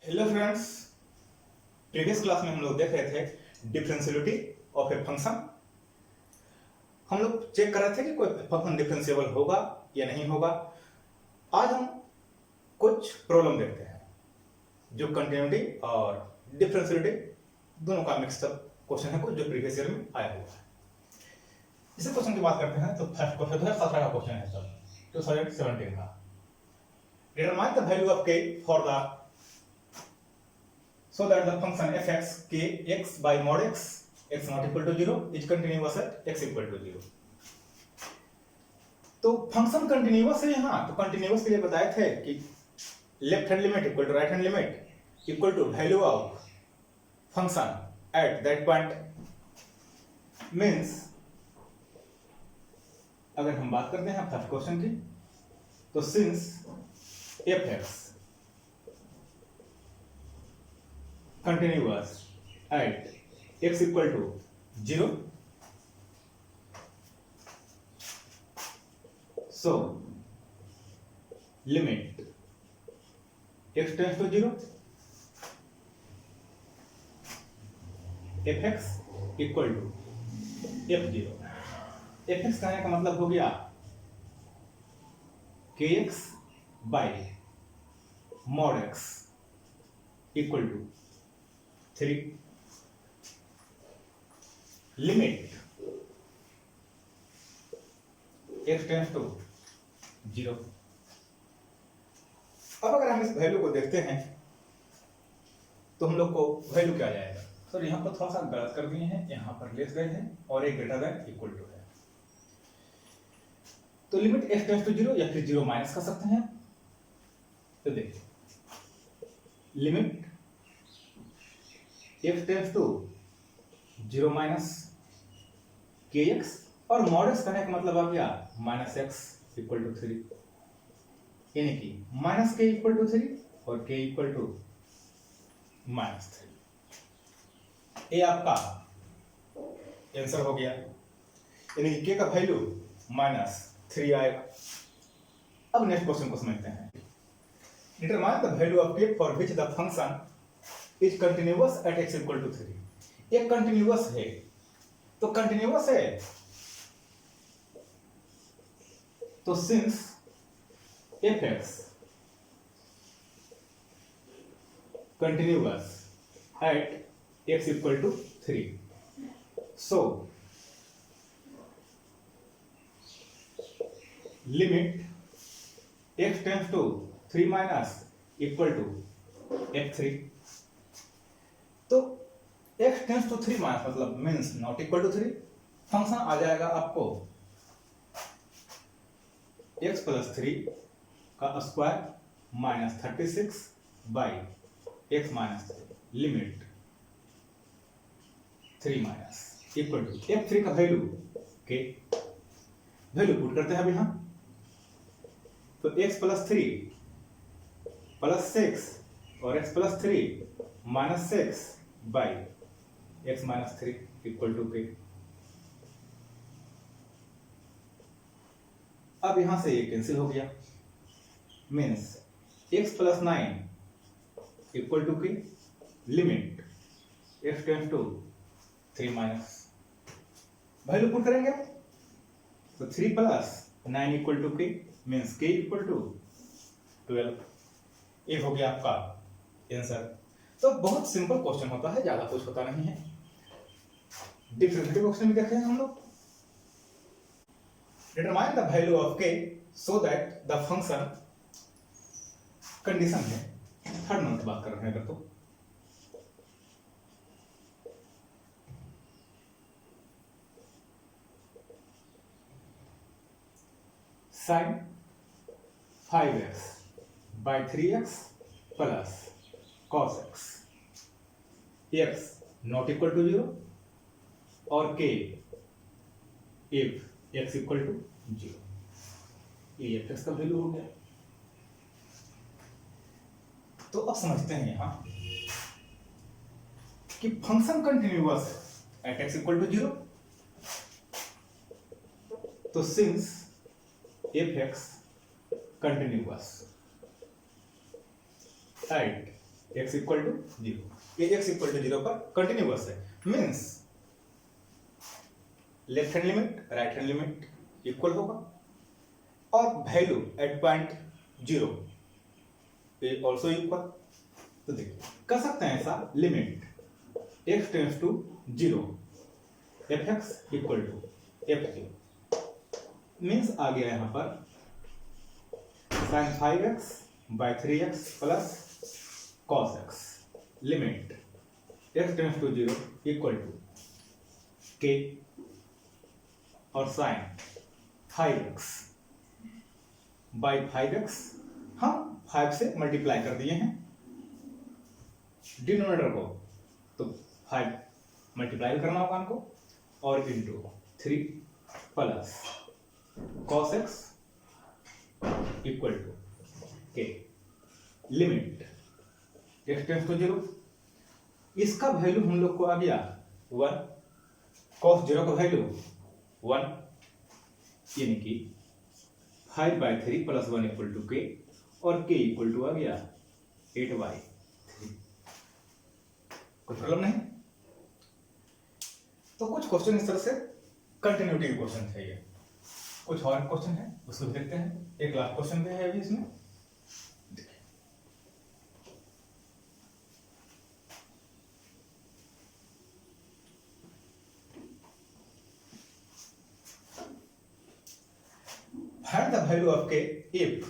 Hello friends, previous class में हम लोग देख रहे थे डिफरेंशियलिटी ऑफ ए फंक्शन। हम लोग चेक कर रहे थे कि कोई फंक्शन डिफरेंशिएबल होगा या नहीं होगा। आज हम कुछ प्रॉब्लम देखते हैं जो कंटिन्यूटी और डिफरेंशियलिटी दोनों का मिक्सअप क्वेश्चन है, कुछ जो प्रीवियस ईयर में आया हुआ है। इसी क्वेश्चन की बात करते हैं तो फर्स्ट क्वेश्चन 2017 का क्वेश्चन है, सर 2017 का। Determine the value of k for the so that the function fx k x by mod x not equal to 0 is continuous at x equal to 0। तो function continuous है यहाँ, तो continuous के लिए बताए थे कि left hand limit equal to right hand limit equal to value of function at that point. Means अगर हम बात करते हैं फर्स्ट क्वेश्चन की, तो since fx continuous at x equal to 0, so limit x tends to 0 fx equal to f0। fx कहने का मतलब हो गया kx by mod x equal to 3। Limit x tends to 0। अब अगर हम इस वैल्यू को देखते हैं तो हम लोग को वैल्यू क्या आ जाएगा। सर यहां पर थोड़ा सा गलत कर दिए हैं, यहां पर लेस गए हैं और एक ग्रेटर देन इक्वल टू है, तो लिमिट x टेंड्स टू 0 या फिर 0 माइनस कर सकते हैं। तो देखिए limit x tends to 0 minus kx और मॉड x करने का मतलब आ गया माइनस x इक्वल टू 3, यानी कि माइनस k इक्वल टू 3 और k इक्वल टू माइनस 3। ये आपका आंसर हो गया, यानी कि k का वैल्यू माइनस 3 आएगा। अब नेक्स्ट क्वेश्चन को समझते हैं। Determine the value of k for which the function is continuous at x equal to 3। ये कंटिन्यूअस है, तो कंटिन्यूअस है तो since fx continuous at x equal to 3, so limit x tends to 3 minus equal to f3। तो x tends to 3 minus मतलब means not equal to 3, function आ जाएगा आपको x प्लस 3 का square minus 36 by x minus 3, limit 3 minus equal to f3 का value k, value put करते हैं अभी हम, तो x प्लस 3 प्लस 6 और x plus 3 minus 6 by x minus 3 equal to k। अब यहां से ये कैंसिल हो गया, means x plus 9 equal to k, limit x tends to 3 minus, value put करेंगे तो 3 plus 9 equal to k, means k equal to 12। ये हो गया आपका आंसर। तो बहुत सिंपल क्वेश्चन होता है, ज्यादा कुछ होता नहीं है। डिफरेंशिएलिटी क्वेश्चन में देखे हैं हम लोग। Determine the value of k so that the function, condition है, थर्ड नंबर बात कर रहे हैं अगर तो sin 5x by 3x plus cos x x not equal to 0 और k if x equal to 0। ये fx का वैल्यू हो गया। तो अब समझते हैं यहां कि फंक्शन कंटिन्यूअस है एट x इक्वल टू 0, तो since fx continuous at x equal to 0, ये x इक्वल टू 0 पर कंटिन्यूअस है, means left hand limit right hand limit equal होगा और value at point 0 also equal. तो देखिए कर सकते हैं ऐसा, limit x tends to 0 fx equal to f0, means आ गया यहाँ पर sin 5x by 3x plus cos x, limit x tends to 0 equal to k और sin 5x by 5x हम 5 से मल्टीप्लाई कर दिए हैं डिनोमिनेटर को, तो 5 मल्टीप्लाई करना होगा हमको और into 3 plus cos x equal to k, limit x tends to 0, इसका वैल्यू हम लोग को आ गया 1, cos 0 का वैल्यू 1, यानी कि 5/3 प्लस 1 इक्वल टू k और k इक्वल टू आ गया 8/3। कुछ प्रॉब्लम नहीं? तो कुछ क्वेश्चन इस तरह से कंटिन्यूटी क्वेश्चन है ये। कुछ और क्वेश्चन है उसको भी देखते हैं। एक लास्ट क्वेश्चन भी है अभी इसमें, find the value of k if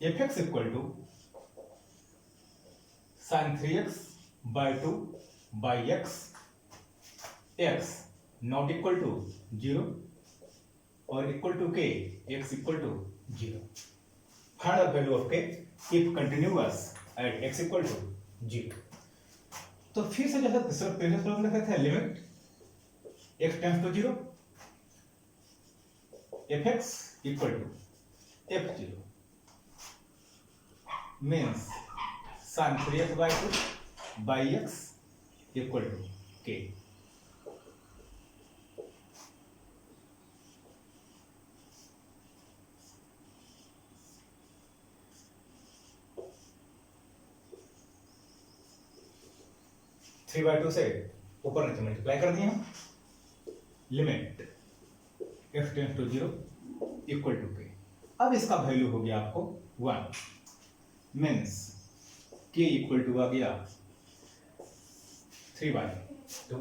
fx equal to sin 3x by 2 by x not equal to 0 or equal to k x equal to 0. Find the value of k if continuous at x equal to 0. तो फिर से जैसे previous problem में थे, limit x tends to 0 fx equal to f0 means sin 3x by 2 by x equal to k. Three by two से ऊपर नीचे multiply कर दिए, limit f tends to 0 equal to k। अब इसका वैल्यू हो गया आपको 1, मीन्स k इक्वल टू आ गया 3/2।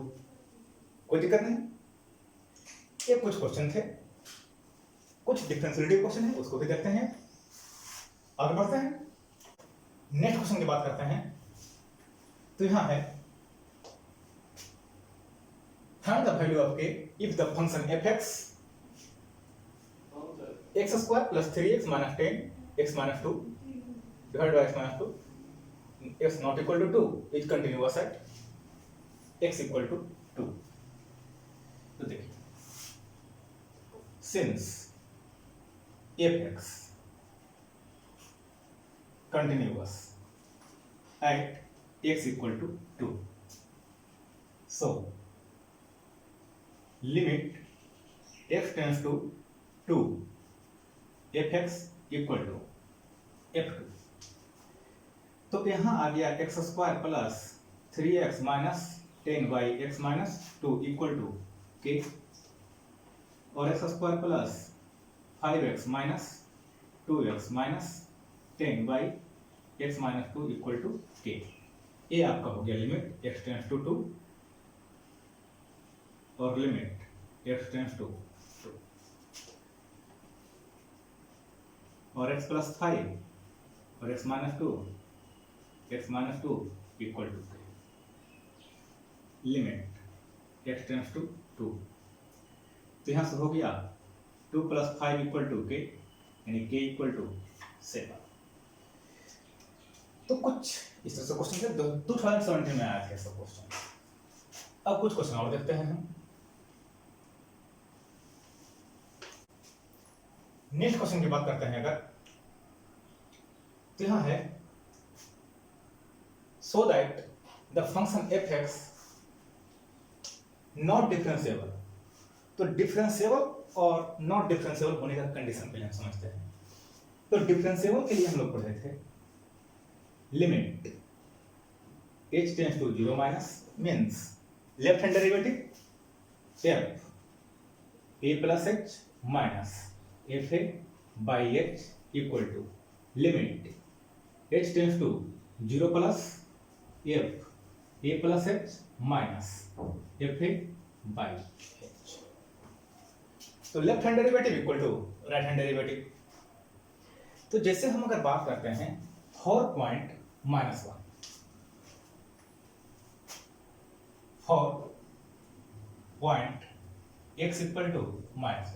कोई दिक्कत नहीं। ये कुछ क्वेश्चन थे, कुछ डिफरेंशिएलिटी क्वेश्चन है, उसको भी देखते हैं। आगे बढ़ते हैं, नेक्स्ट क्वेश्चन की बात करते हैं। तो यहां है find the value of k if the function fx x square plus 3x minus 10 x minus 2 divided by x minus 2 x not equal to 2 is continuous at x equal to 2। तो देखिए, since fx continuous at x equal to 2, so limit x tends to 2 fx equal to f2। तो यहां आ गया x square plus 3x minus 10 by x minus 2 equal to k और x square plus 5x minus 2x minus 10 by x minus 2 equal to k। ये आपका हो गया limit x tends to 2 और लिमिट x टेंड्स टू 2 और x plus 5 और x minus 2 equal to k, limit x tends to 2। तो यहां से हो गया 2 प्लस 5 इक्वल टू k, यानी k इक्वल टू 7। तो कुछ इस तरह से क्वेश्चन थे, 2017 में आया था ऐसा क्वेश्चन। अब कुछ क्वेश्चन और देखते हैं हम। नेक्स्ट क्वेश्चन की बात करते हैं अगर, तो यहां है so that the function fx not differentiable. तो डिफरेंशिएबल और नॉट डिफरेंशिएबल होने का कंडीशन पहले हम समझते हैं। तो डिफरेंशिएबल के लिए हम लोग पढ़े थे limit h tends to 0 minus means left hand derivative f a plus h minus f a by h equal to limit h tends to 0 plus f a plus h minus f a by h। तो left hand derivative equal to right hand derivative. तो जैसे हम अगर बात करते हैं 4.-1 4.x equal to -1,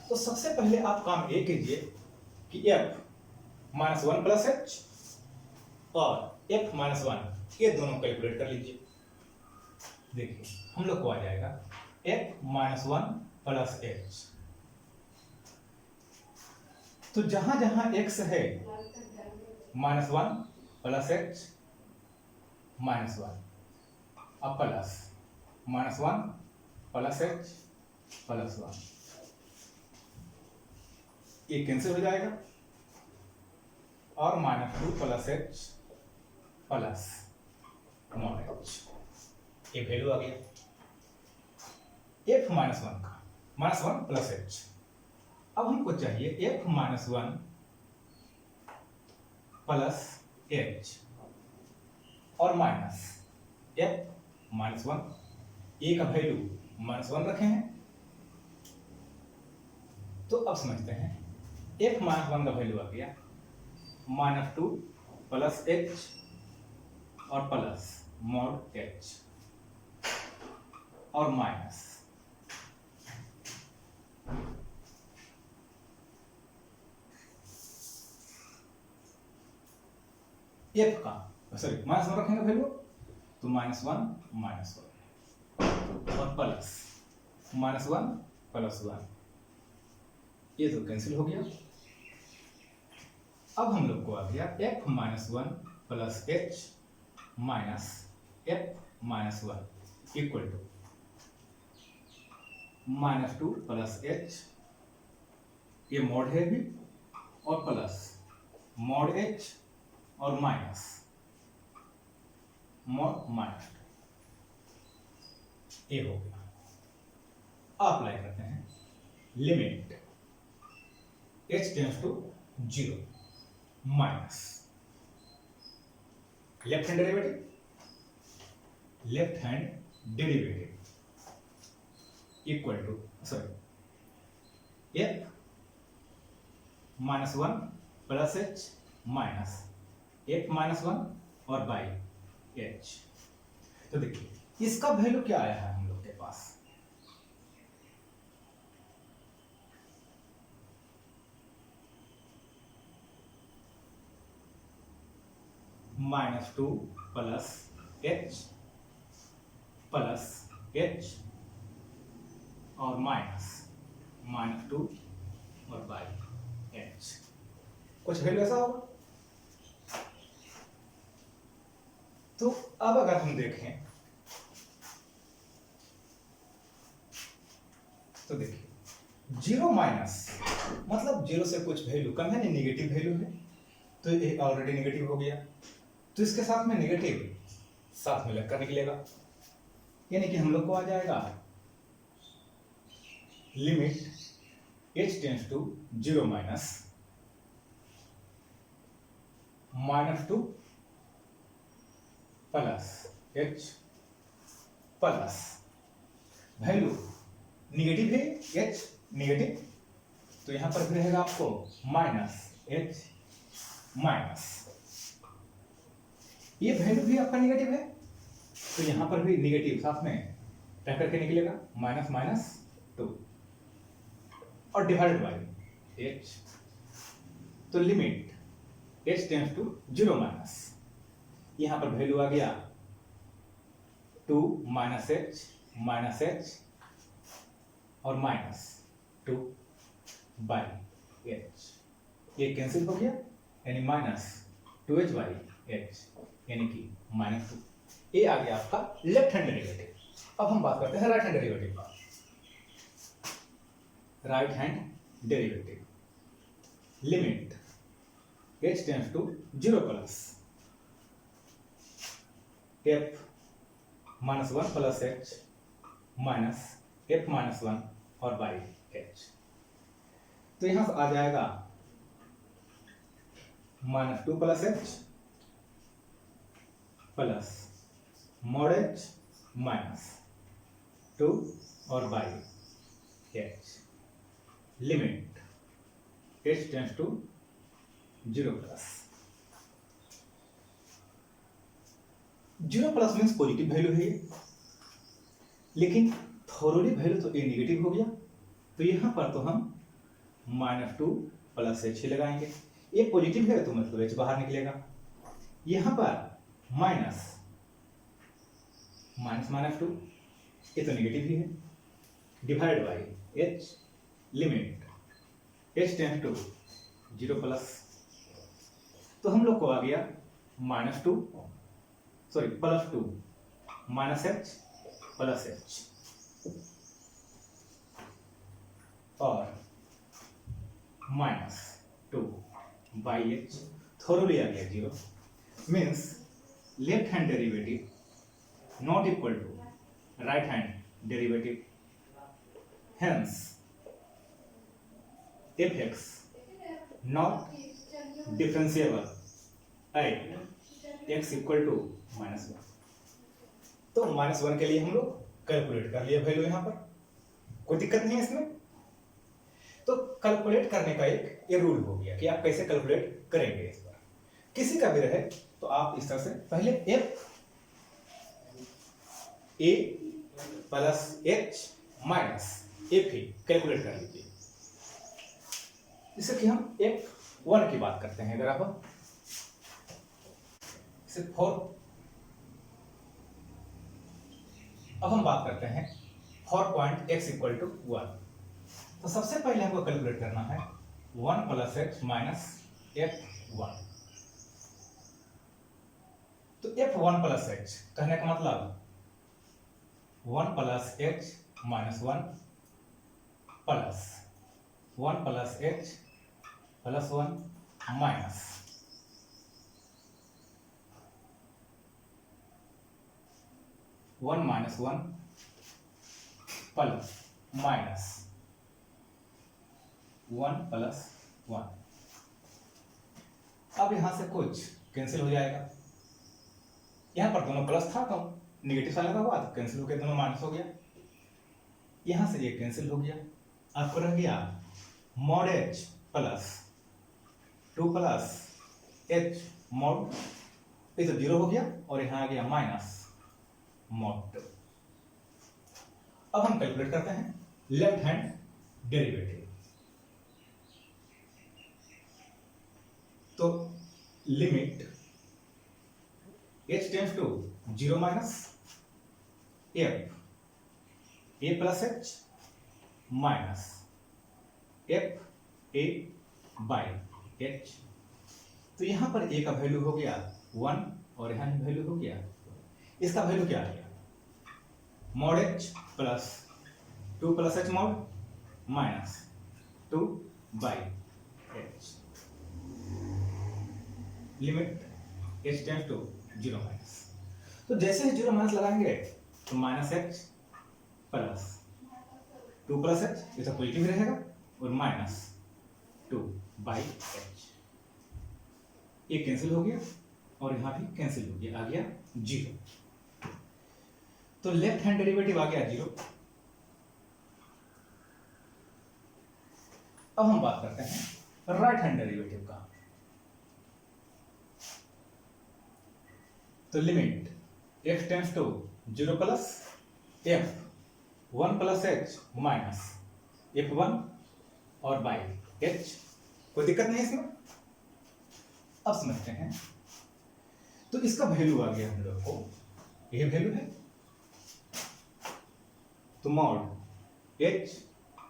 तो सबसे पहले आप काम ये कीजिए कि f -1 प्लस h और f -1 ये दोनों कैलकुलेट कर लीजिए। देखिए हम लोग को आ जाएगा f -1 प्लस h। तो जहां जहां x है -1 प्लस h -1 अब प्लस -1 प्लस h प्लस 1 ये कैंसिल हो जाएगा और -2 plus h plus non h ये वैल्यू आ गया f -1 का -1 प्लस h। अब हमको चाहिए f -1 प्लस h और माइनस f -1 ए का वैल्यू -1 रखे हैं। तो अब समझते हैं f -1 का वैल्यू आ गया -2 प्लस h और प्लस मॉड h और माइनस f का सॉरी -1 रखेंगे वैल्यू तो -1 और प्लस -1 प्लस 1 ये तो कैंसिल हो गया। अब हम लोग को आ गया f -1 plus h minus f -1 equal to -2 plus h ये मॉड है भी और प्लस मॉड h और माइनस मॉड माइनस ये हो गया। अप्लाई करते हैं limit h tends to 0 minus left hand derivative equal to sorry f -1 plus h minus f -1 और बाई h। तो देखिए इसका वैल्यू क्या आया है हम लोग के पास -2 प्लस h प्लस h और माइनस -2 और बाई h कुछ वैल्यू ऐसा होगा। तो अब अगर हम देखें तो देखिए 0 माइनस मतलब 0 से कुछ वैल्यू कम है, नहीं नेगेटिव वैल्यू है, तो ये ऑलरेडी नेगेटिव हो गया। तो इसके साथ में नेगेटिव साथ में लगकर निकलेगा, यानी कि हम लोग को आ जाएगा limit h tends to 0 minus -2 plus h plus value negative है h निगेटिव, तो यहां पर भी रहेगा आपको माइनस h माइनस ये वैल्यू भी आपका निगेटिव है, तो यहां पर भी निगेटिव साथ में रह करके निकलेगा -2 और डिवाइडेड बाय h। तो limit h tends to 0 minus यहां पर वैल्यू आ गया 2 माइनस h और -2 बाई h ये कैंसिल हो गया, यानी -2h बाई h यानी कि -2 ये आ गया आपका लेफ्ट हैंड डेरिवेटिव। अब हम बात करते हैं राइट हैंड डेरिवेटिव का। Right hand derivative limit h tends to 0 plus f minus one plus H minus f minus one और बाई एच। तो यहां से आ जाएगा minus two plus h plus mod h minus two और by h limit h tends to zero plus. Zero plus means positive value है, लेकिन thoroughly value तो ए नेगेटिव हो गया, तो यहां पर तो हम माइनस टू प्लस एच ही लगाएंगे। ये पॉजिटिव है तो मतलब एच बाहर निकलेगा। यहां पर माइनस माइनस माइनस टू, ये तो नेगेटिव ही है, divide by h limit h tends to zero plus. तो हम लोग को आ गया minus two sorry plus two minus h plus h और minus two by h thoroughly आ गया zero. Means left hand derivative not equal to right hand derivative, hence f x not differentiable at x equal to minus one. तो minus one के लिए हम लोग calculate कर लिया वैल्यू, यहां पर कोई दिक्कत नहीं है इसमें। तो कैलकुलेट करने का एक ये रूल हो गया कि आप कैसे कैलकुलेट करेंगे। इस बार किसी का भी रहे तो आप इस तरह से पहले F A plus H minus F he calculate कर लीजिए। जैसे कि हम एफ वन की बात करते हैं, अगर आप फोर, अब हम बात करते हैं 4.x इक्वल टू 1। तो सबसे पहले हमको कैलकुलेट करना है 1 प्लस एच माइनस f1। तो f1 प्लस एच कहने का मतलब 1 plus H minus 1 plus 1 plus h plus 1 minus 1 minus 1 plus minus 1 plus 1। अब यहां से कुछ कैंसिल हो जाएगा, यहां पर दोनों प्लस था तो नेगेटिव साइन लगा हुआ तो कैंसिल हो गया, दोनों माइनस हो गया। यहां से ये कैंसिल हो गया, आपको रह गया mod h plus 2 plus h mod, ये तो जीरो हो गया और यहां आ गया माइनस मॉड 2। अब हम कैलकुलेट करते हैं लेफ्ट हैंड डेरिवेटिव। तो limit h tends to zero minus F A plus H minus F A by H. तो यहां पर ए का वैल्यू हो गया 1 और यहां भी वैल्यू हो गया, इसका वैल्यू क्या आ गया mod h plus 2 plus h mod minus 2 by h limit h tends to zero minus. तो जैसे ही जीरो माइनस लगाएंगे तो minus h plus 2 plus h, ये तो पॉजिटिव रहेगा, और माइनस 2 बाई एच, ये कैंसिल हो गया और यहां भी कैंसिल हो गया, आ गया जीरो। तो लेफ्ट हैंड डेरिवेटिव आ गया जीरो। अब हम बात करते हैं राइट हैंड डेरिवेटिव का। तो limit x tends to zero plus f 1 plus H minus f1 और बाई h, कोई दिक्कत नहीं है इसमें। अब समझते हैं, तो इसका वैल्यू आ गया हम लोग को, ये वैल्यू है, तो mod h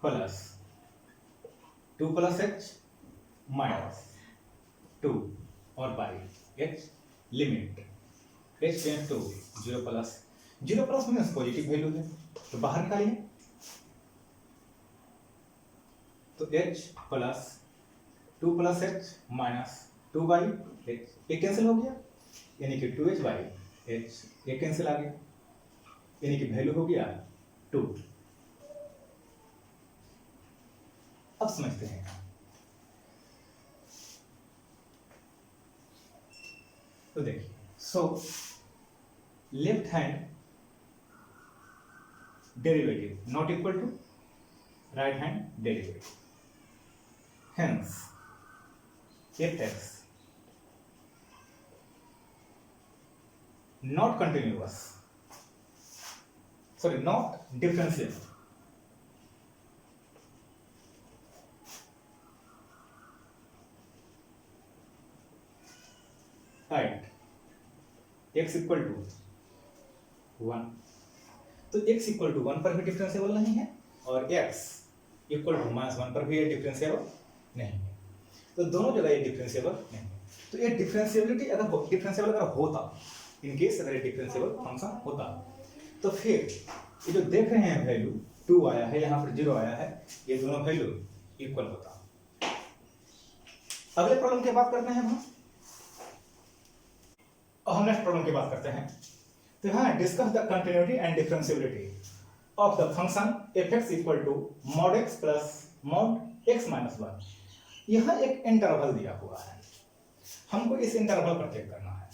plus 2 plus H minus 2 और by h limit h tends to zero plus means positive value है तो बाहर निकालिए। तो h plus 2 plus H minus 2 by h, ये कैंसिल हो गया, यानी कि 2h बाई ये कैंसिल आ गया, यानी कि वैल्यू हो गया 2। अब समझते हैं, तो देखिए, so left hand derivative not equal to right hand derivative, hence fx not continuous, sorry, not differentiable, right, x equal to 1, तो x इक्वल टू 1 पर भी डिफरेंशिएबल नहीं है और x इक्वल टू -1 पर भी ये डिफरेंशिएबल नहीं है, तो दोनों जगह ये डिफरेंशिएबल नहीं है। तो ये डिफरेंशिएबिलिटी अगर डिफरेंशिएबल अगर होता, इन केस अगर ये डिफरेंशिएबल फंक्शन होता, तो फिर ये जो देख रहे हैं वैल्यू 2 आया है, यहाँ पर 0 आया है, ये दोनों वैल्यू इक्वल होता। अगले प्रॉब्लम की बात करते हैं हम, और हम नेक्स्ट प्रॉब्लम की बात करते हैं। तो यहाँ discuss the continuity and differentiability of the function fx equal to mod x plus mod x minus 1। यहाँ एक इंटरवल दिया हुआ है, हमको इस इंटरवल पर चेक करना है।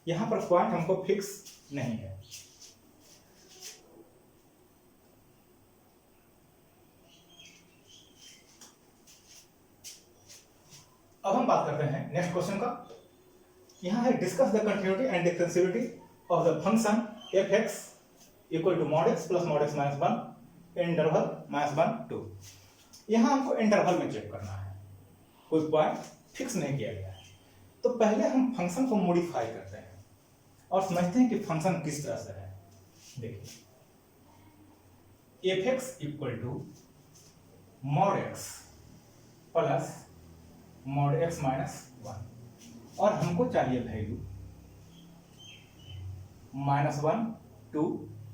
यहाँ पर पॉइंट हमको फिक्स नहीं है। अब हम बात करते हैं नेक्स्ट क्वेश्चन का। यहाँ है discuss the continuity and differentiability of the function fx equal to mod x plus mod x minus 1 interval -1 2। यहाँ हमको इंटरवल में चेक करना है, कोई पॉइंट फिक्स नहीं किया गया है। तो पहले हम फंक्शन को मॉडिफाई करते हैं और समझते हैं कि फंक्शन किस तरह से है। देखिए, fx equal to mod x plus mod x minus 1 और हमको चाहिए वैल्यू -1 2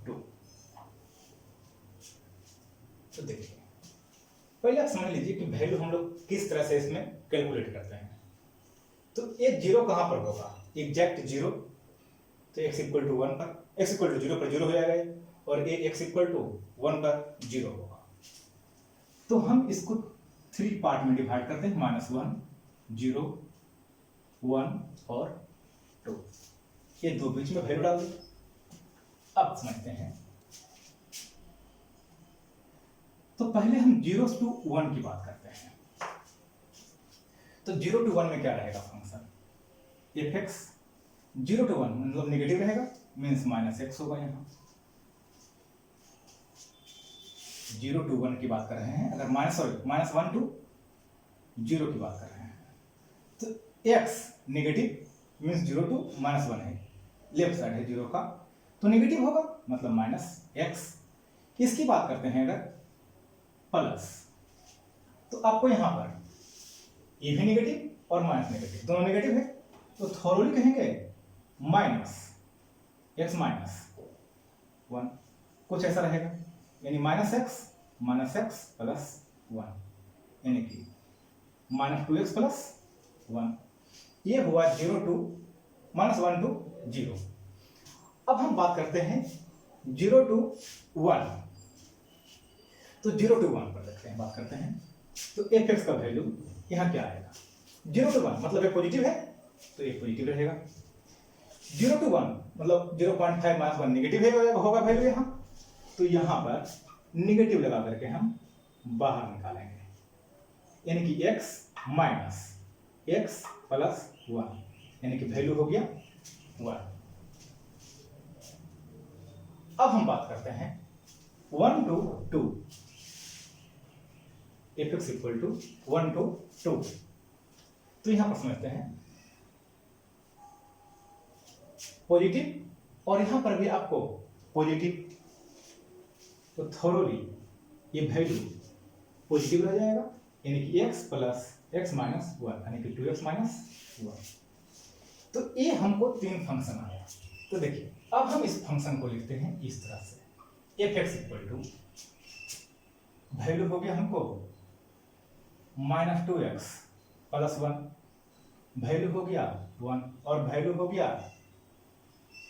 2। तो देखिए, पहले आप समझ लीजिए कि वैल्यू हम लोग किस तरह से इसमें कैलकुलेट करते हैं। तो ये 0 कहां पर होगा, एग्जैक्ट 0, तो x इक्वल टू 1 पर, x इक्वल टू 0 पर 0 हो जाएगा और ये x इक्वल टू 1 पर 0 होगा। तो हम इसको 3 पार्ट में डिवाइड करते हैं, -1 0 1 और 2, ये दो बीच में वैल्यू डाल दें। अब समझते हैं, तो पहले हम 0 to 1 की बात करते हैं। तो 0 to 1 में क्या रहेगा फंक्शन fx, 0 to 1 मतलब नेगेटिव रहेगा, मीन्स -x होगा। यहाँ 0 to 1 की बात कर रहे हैं, अगर -1 to 0 की बात कर रहे हैं, तो x नेगेटिव मीन्स 0 to -1 है, लेफ्ट साइड है 0 का, तो नेगेटिव होगा मतलब -x। इसकी बात करते हैं अगर प्लस, तो आपको यहां पर ये भी नेगेटिव और माइनस नेगेटिव दोनों नेगेटिव है, तो थोरोली कहेंगे -x माइनस 1, कुछ ऐसा रहेगा, यानी -x प्लस 1, यानी कि -2x प्लस 1। ये हुआ 0 to -1 to 0। अब हम बात करते हैं 0 to 1, तो 0 to 1 पर देखते हैं, बात करते हैं। तो fx का वैल्यू यहाँ क्या आएगा, 0 to 1 मतलब ये पॉजिटिव है, तो ये पॉजिटिव रहेगा। 0 to 1 मतलब 0.5 माइनस 1 नेगेटिव होगा वैल्यू यहाँ, तो यहाँ पर नेगेटिव लगा करके हम बाहर निकालेंगे, यानी कि x माइनस x प्लस 1, यानी कि वैल्यू हो गया 1। अब हम बात करते हैं 1 to 2, fx equal to 1 to 2। तो यहां पर समझते हैं पॉजिटिव, और यहां पर भी आपको पॉजिटिव, तो थोरोली ये वैल्यू पॉजिटिव रह जाएगा, यानी कि x प्लस x माइनस 1, यानी कि 2x माइनस 1। तो ये हमको 3 फंक्शन आया। तो देखिए, अब हम इस फंक्शन को लिखते हैं इस तरह से, fx इक्वल टू वैल्यू हो गया हमको -2x प्लस 1, वैल्यू हो गया 1 और वैल्यू हो गया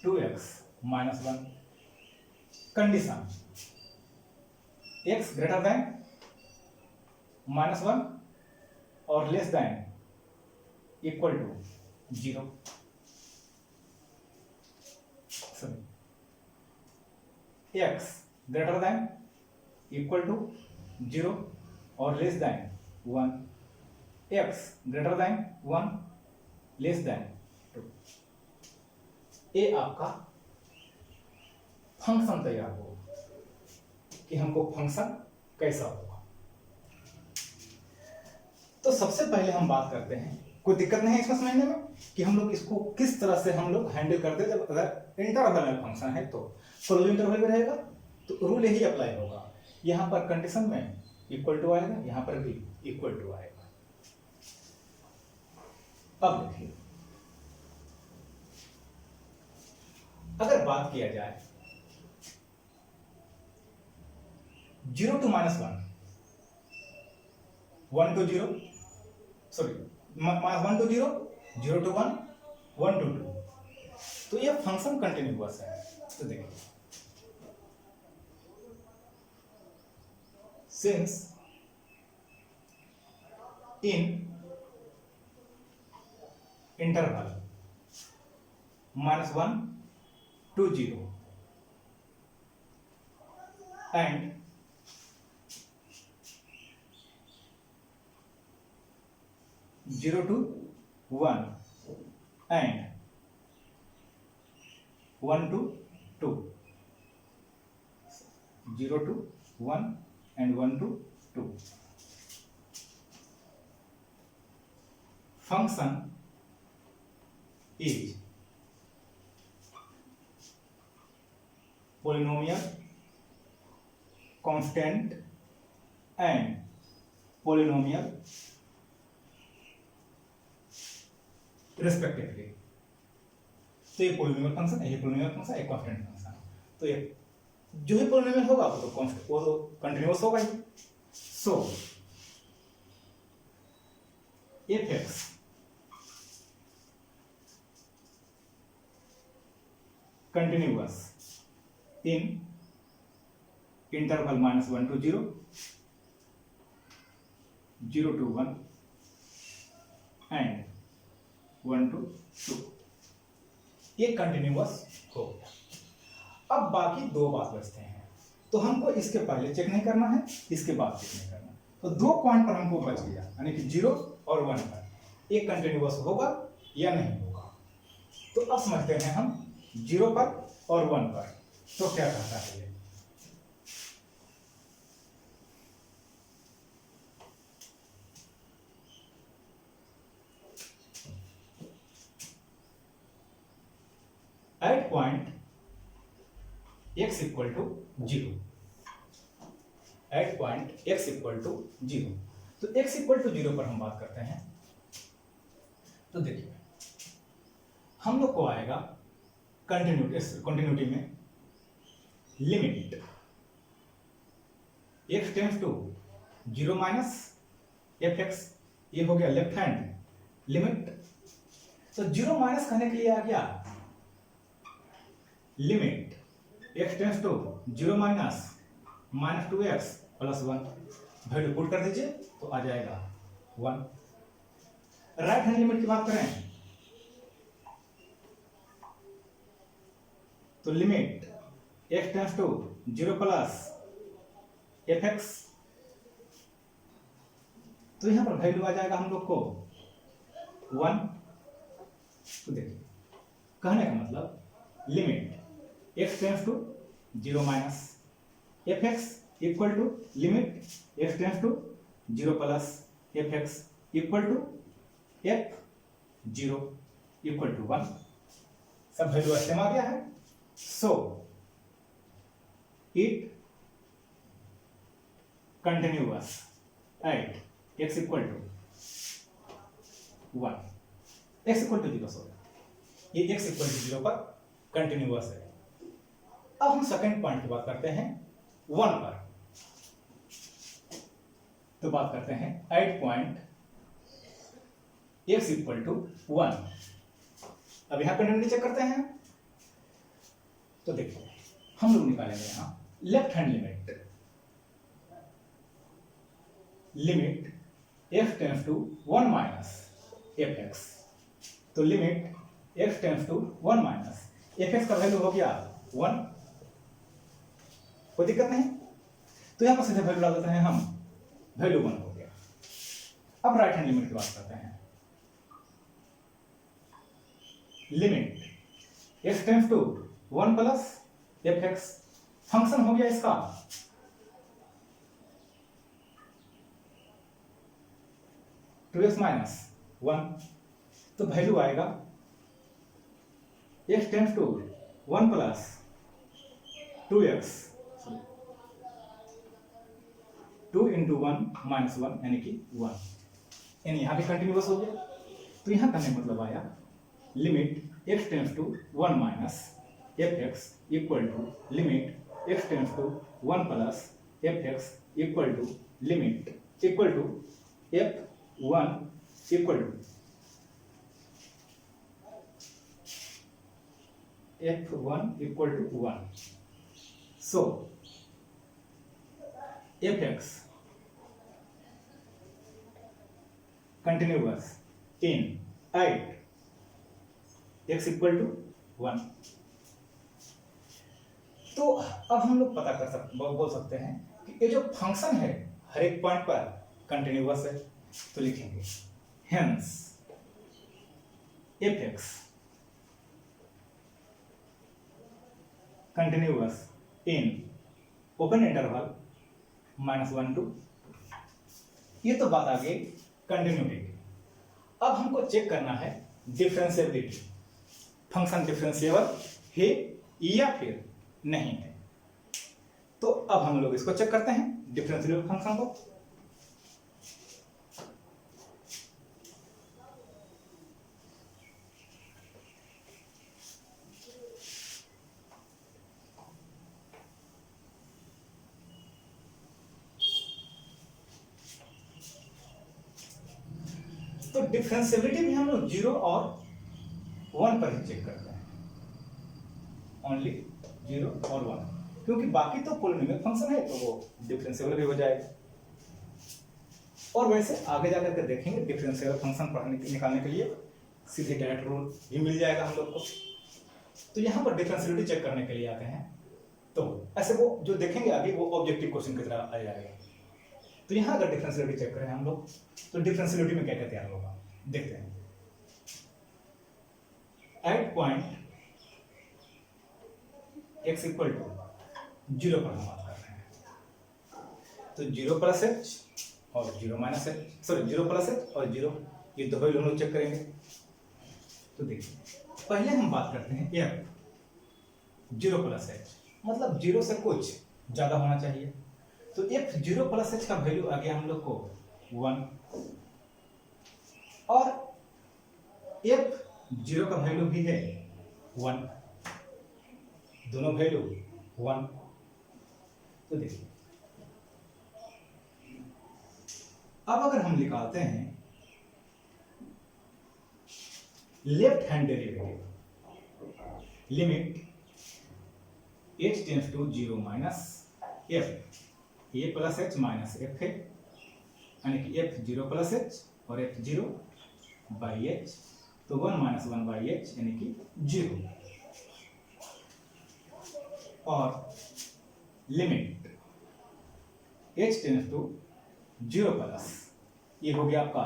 2x minus 1, condition x greater than -1 और less than equal to 0, x greater than equal to 0 और less than 1, x greater than 1 less than 2। ये आपका फंक्शन तैयार हो कि हमको फंक्शन कैसा होगा। तो सबसे पहले हम बात करते हैं, कोई दिक्कत नहीं है इसमें समझने में कि हम लोग इसको किस तरह से हम लोग हैंडल करते हैं। जब अगर इंटरवल में फंक्शन है तो क्लोज इंटरवल में रहेगा तो रूल यही अप्लाई होगा। यहां पर कंडीशन में इक्वल टू आएगा, यहां पर भी इक्वल टू आएगा। अब देखिए, अगर बात किया जाए 0 to -1, 1 to 0, sorry 1 to 0, 0 to 1, 1 to 2, तो ये फंक्शन कंटिन्यूअस है। तो देखिए, since in interval -1 to 0 and 0 to 1 and 1 to 2, 0 to 1 and 1 to 2, function is polynomial, constant and polynomial respectively. तो ये पोलिनोमियल फंक्शन है, ये पोलिनोमियल फंक्शन, एक कांस्टेंट फंक्शन। तो ये जो ही पोलिनोमियल होगा वो तो कांस्टेंट, वो तो कंटीन्यूअस होगा ही। सो f(x) continuous in interval -1 to 0, 0 to 1 and 1 to 2, ये कंटिन्यूअस हो गया। अब बाकी दो बात बचते हैं, तो हमको इसके पहले चेक नहीं करना है, इसके बाद चेक नहीं करना। तो दो पॉइंट पर हमको बच गया, यानी कि 0 और 1 पर ये कंटिन्यूअस होगा या नहीं होगा। तो अब समझते हैं हम 0 पर और 1 पर, तो क्या कहता है ये। At point x equal to 0, at point x equal to 0, तो x equal to 0 पर हम बात करते हैं। तो देखिए, हम लोग को आएगा कंटिन्यूटी में limit x tends to 0 minus fx, ये हो गया लेफ्ट हैंड लिमिट। तो 0 माइनस करने के लिए आ गया limit x tends to 0 minus -2x plus 1, value put कर दीजिए तो आ जाएगा 1। राइट हैंड लिमिट की बात करें तो limit x tends to 0 plus fx, तो यहां पर वैल्यू आ जाएगा हम लोग को 1। तो देखिए, कहने का मतलब limit x tends to 0 minus fx equal to limit x tends to 0 plus fx equal to f0 equal to 1। सब वैल्यू सेम आ गया है। So it continuous at x equal to 1, x equal to 0, sorry, ये x equal to 0 पर continuous है। अब हम second point की बात करते हैं 1 पर। तो बात करते हैं at point x equal to 1। अब यहां कंटिन्यूटी चेक करते हैं। तो देखिए हम लोग निकालेंगे यहां left hand limit f tends to 1 minus f x. तो लिमिट f tends to 1 minus f x का वैल्यू हो गया 1, कोई दिक्कत नहीं। तो यहां पर सीधे वैल्यू डाल देते हैं हम, वैल्यू 1 हो गया। अब राइट हैंड लिमिट की बात करते हैं। Limit f tends to 1 plus f x, function हो गया इसका 2x माइनस 1, तो वैल्यू आएगा x tends to 1 plus 2x, 2 into 1 minus 1 यानी कि 1, यानी यहां भी कंटिन्यूअस हो गया। तो यहां करने मतलब आया limit x tends to 1 minus f x equal to limit x tends to 1 plus f x equal to limit equal to f1 equal to f1 equal to 1। So fx continuous in 8 x equal to 1। तो अब हम लोग पता बोल सकते हैं कि ये जो फंक्शन है हर एक पॉइंट पर कंटिन्यूअस है, तो लिखेंगे hence fx continuous in open interval -1 to, ये तो बात आ गई कंटिन्यूटी की। अब हमको चेक करना है डिफरेंशिएबिलिटी, फंक्शन डिफरेंशिएबल है या फिर नहीं है। तो अब हम लोग इसको चेक करते हैं डिफरेंशिएबल फंक्शन को। तो डिफरेंशिएबिलिटी भी हम लोग 0 और 1 पर ही चेक करते हैं, ओनली 0 और 1, क्योंकि बाकी तो पॉलिनोमियल फंक्शन है तो वो डिफरेंशिएबल भी हो जाएगा। और वैसे आगे जाकर के देखेंगे डिफरेंशिएबल फंक्शन पढ़ने निकालने के लिए सीधे डायरेक्ट रूल भी मिल जाएगा हम लोग को। तो यहाँ पर डिफरेंशिएबिलिटी चेक करने के लिए आते हैं, तो ऐसे वो जो देखेंगे आगे वो ऑब्जेक्टिव क्वेश्चन की तरह आ जाएगा। तो यहाँ अगर डिफरेंशिएबिलिटी चेक करें हम लोग, तो डिफरेंशिएबिलिटी में क्या क्या तैयार होगा देखते हैं। At point x equal to 0 पर हम बात कर रहे हैं, तो 0 प्लस h और 0 minus h, sorry 0 plus h और 0, ये दो वैल्यू हम लोग चेक करेंगे। तो देखिए पहले हम बात करते हैं f 0 प्लस h, मतलब 0 से कुछ ज्यादा होना चाहिए। तो f 0 प्लस h का वैल्यू आ गया हम लोग को 1, और f 0 का वैल्यू भी है 1, दोनों वैल्यू 1। तो देखिए अब अगर हम निकालते हैं left hand derivative, limit h tends to 0 minus f, a plus h minus f है, यानी कि f 0 प्लस h और f 0 बाई h, तो 1 माइनस 1 बाई h यानी कि 0, और limit h tends to 0 plus, ये हो गया आपका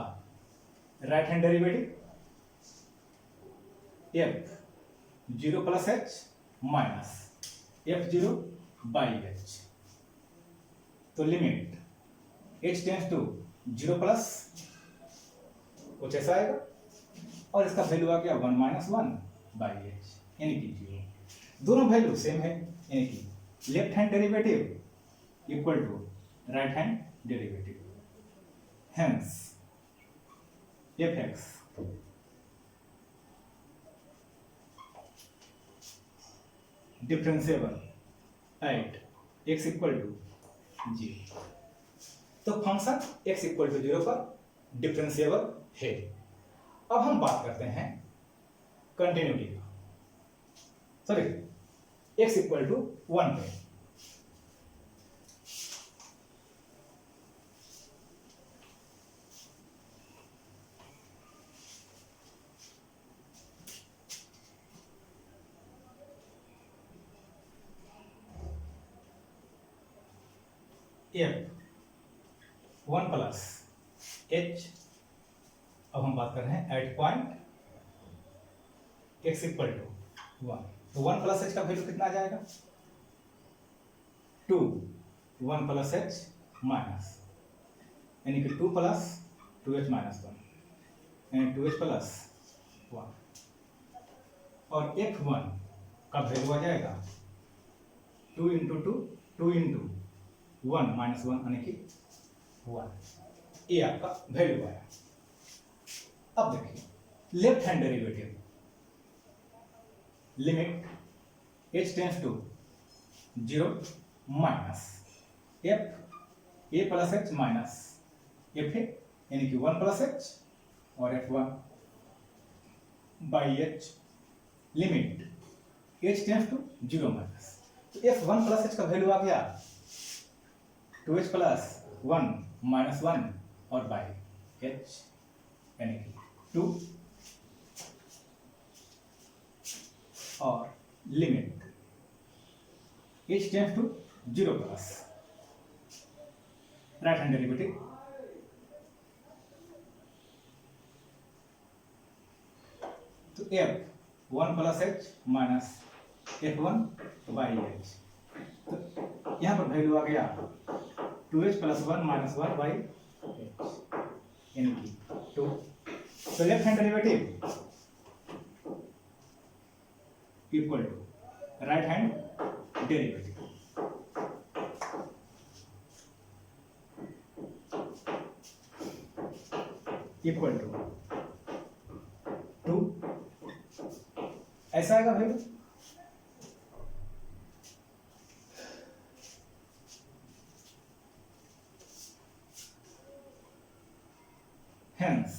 right hand derivative f 0 plus h minus f 0 by h, तो limit h tends to 0 plus कुछ ऐसा आएगा, और इसका वैल्यू आ गया 1 माइनस 1 बाई h यानी कि 0। दोनों वैल्यू सेम है, यानी कि left hand derivative equal to right hand derivative, hence fx differentiable at x equal to 0। तो फंक्शन x इक्वल टू 0 पर डिफरेंशिएबल है। अब हम बात करते हैं कंटिन्यूटी का, सॉरी x इक्वल टू 1 पे। f 1 प्लस h, अब हम बात कर रहे हैं at point x equal to 1, तो 1 प्लस h का वैल्यू कितना आ जाएगा 2, 1 प्लस h माइनस, यानी कि 2 प्लस 2h माइनस 1, यानी 2h प्लस 1, और f1 का वैल्यू आ जाएगा 2 इंटू 2, 2 इंटू 1 माइनस 1, यानी कि 1। ये आपका वैल्यू आया। अब देखिए left hand derivative, limit h tends to 0 minus f a plus h minus f a, यानी कि 1 प्लस h और f1 by h, limit h tends to 0 minus, तो f1 प्लस h का वैल्यू आ गया 2h प्लस 1 माइनस 1 और by h, यानी कि 2, और limit h tends to 0 plus right hand derivative, तो f1 plus h minus f1 by h, तो यहाँ पर वैल्यू आ गया 2h plus 1 minus 1 by h, यानी कि 2। तो left hand derivative equal to right hand derivative, equal to 2, ऐसा आएगा value. Hence,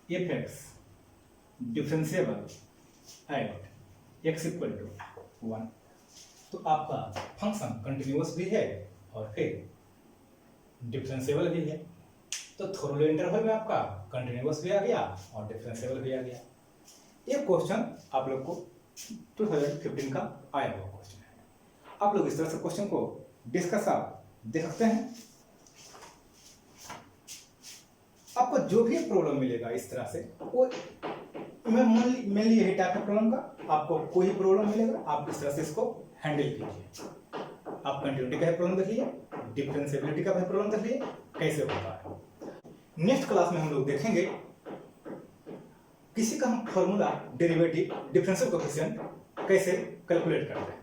fx differentiable at x equal to 1, तो आपका फंक्शन कंटिन्यूअस भी है और फिर डिफरेंशिएबल भी है, तो थोरोले इंटरवल में आपका कंटिन्यूअस भी आ गया और डिफरेंशिएबल भी आ गया। ये क्वेश्चन आप लोग को 2015 का आया हुआ क्वेश्चन है। आप लोग इस तरह से क्वेश्चन को डिस्कस आप देख सकते हैं। आपको जो भी प्रॉब्लम मिलेगा इस तरह से, वो मेनली यही टाइप का प्रॉब्लम का आपको कोई प्रॉब्लम मिलेगा, आप इस तरह से इसको हैंडल कीजिए। आप कंटिन्यूटी का प्रॉब्लम देख लिए, डिफरेंशिएबिलिटी का प्रॉब्लम देख लिए, कैसे होता है। नेक्स्ट क्लास में हम लोग देखेंगे किसी का हम फॉर्मूला डेरिवेटिव डिफरेंशियल कोएफिशिएंट कैसे कैलकुलेट करते हैं।